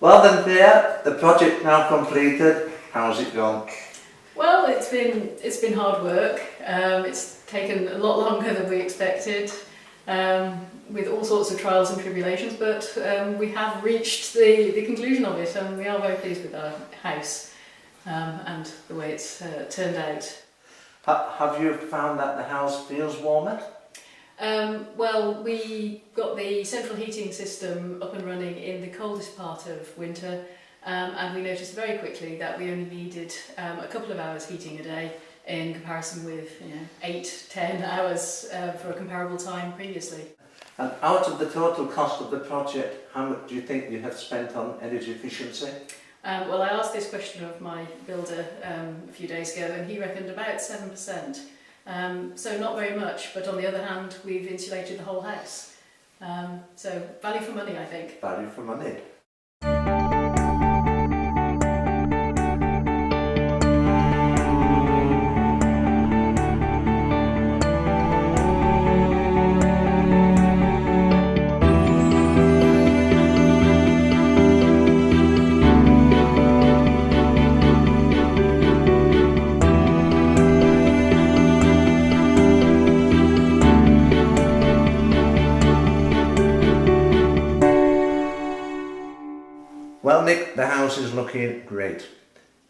Well then there, the project now completed. How's it gone? Well, it's been hard work. It's taken a lot longer than we expected, with all sorts of trials and tribulations, but we have reached the conclusion of it, and we are very pleased with our house and the way it's turned out. Have you found that the house feels warmer? Well, we got the central heating system up and running in the coldest part of winter, and we noticed very quickly that we only needed a couple of hours heating a day in comparison with 8-10 hours for a comparable time previously. And out of the total cost of the project, how much do you think you have spent on energy efficiency? Well, I asked this question of my builder a few days ago, and he reckoned about 7%. So not very much, but on the other hand, we've insulated the whole house. So value for money, I think. Value for money. Well Nick, the house is looking great.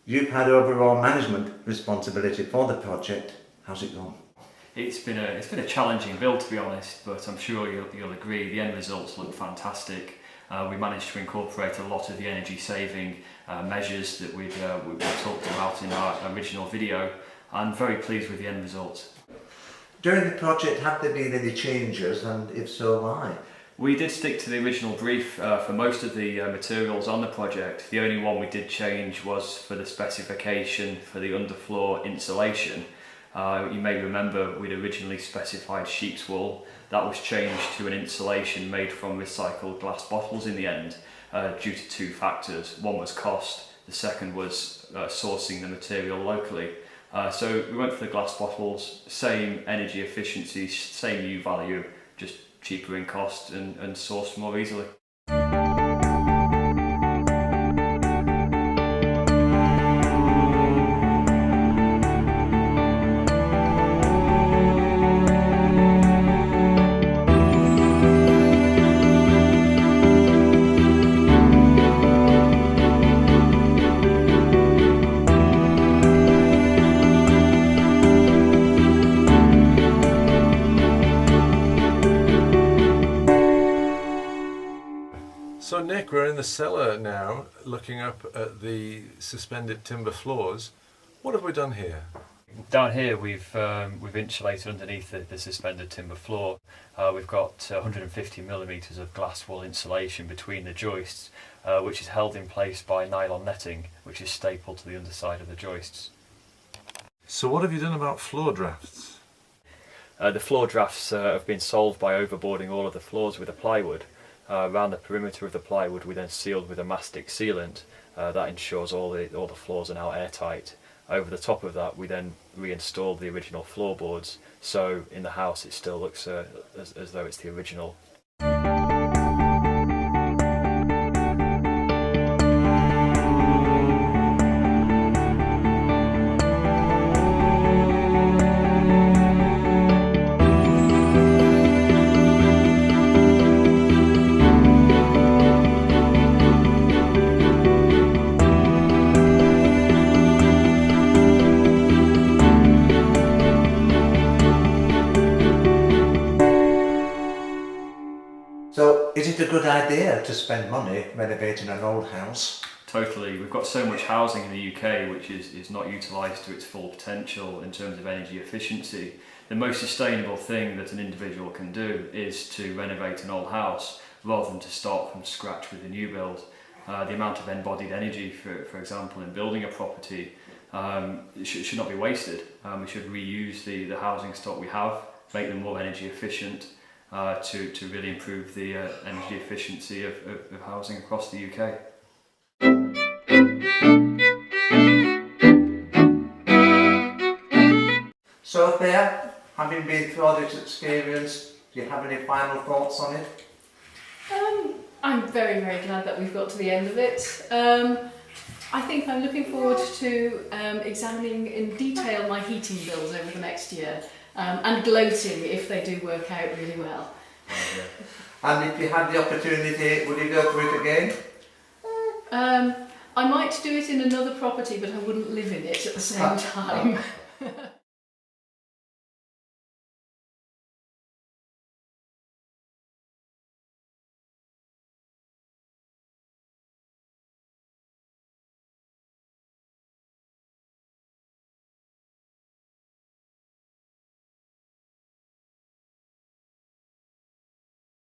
You've had overall management responsibility for the project. How's it gone? It's been a challenging build, to be honest, but I'm sure you'll agree the end results look fantastic. We managed to incorporate a lot of the energy saving measures that we talked about in our original video. I'm very pleased with the end results. During the project, have there been any changes, and if so, why? We did stick to the original brief for most of the materials on the project. The only one we did change was for the specification for the underfloor insulation. You may remember we'd originally specified sheep's wool. That was changed to an insulation made from recycled glass bottles in the end, due to two factors. One was cost, the second was sourcing the material locally. So we went for the glass bottles, same energy efficiency, same U value, just cheaper in cost and sourced more easily. So Nick, we're in the cellar now, looking up at the suspended timber floors. What have we done here? Down here we've insulated underneath the suspended timber floor. We've got 150mm of glass wool insulation between the joists, which is held in place by nylon netting, which is stapled to the underside of the joists. So what have you done about floor drafts? The floor drafts have been solved by overboarding all of the floors with a plywood. Around the perimeter of the plywood we then sealed with a mastic sealant. That ensures all the floors are now airtight. Over the top of that we then reinstalled the original floorboards, so in the house it still looks as though it's the original. So, is it a good idea to spend money renovating an old house? Totally. We've got so much housing in the UK which is not utilised to its full potential in terms of energy efficiency. The most sustainable thing that an individual can do is to renovate an old house rather than to start from scratch with a new build. The amount of embodied energy, for example, in building a property should not be wasted. We should reuse the housing stock we have, make them more energy efficient, to really improve the energy efficiency of housing across the UK. So there, having been through all this experience, do you have any final thoughts on it? I'm very, very glad that we've got to the end of it. I think I'm looking forward to examining in detail my heating bills over the next year and gloating if they do work out really well. And if you had the opportunity, would you go for it again? I might do it in another property, but I wouldn't live in it at the same time.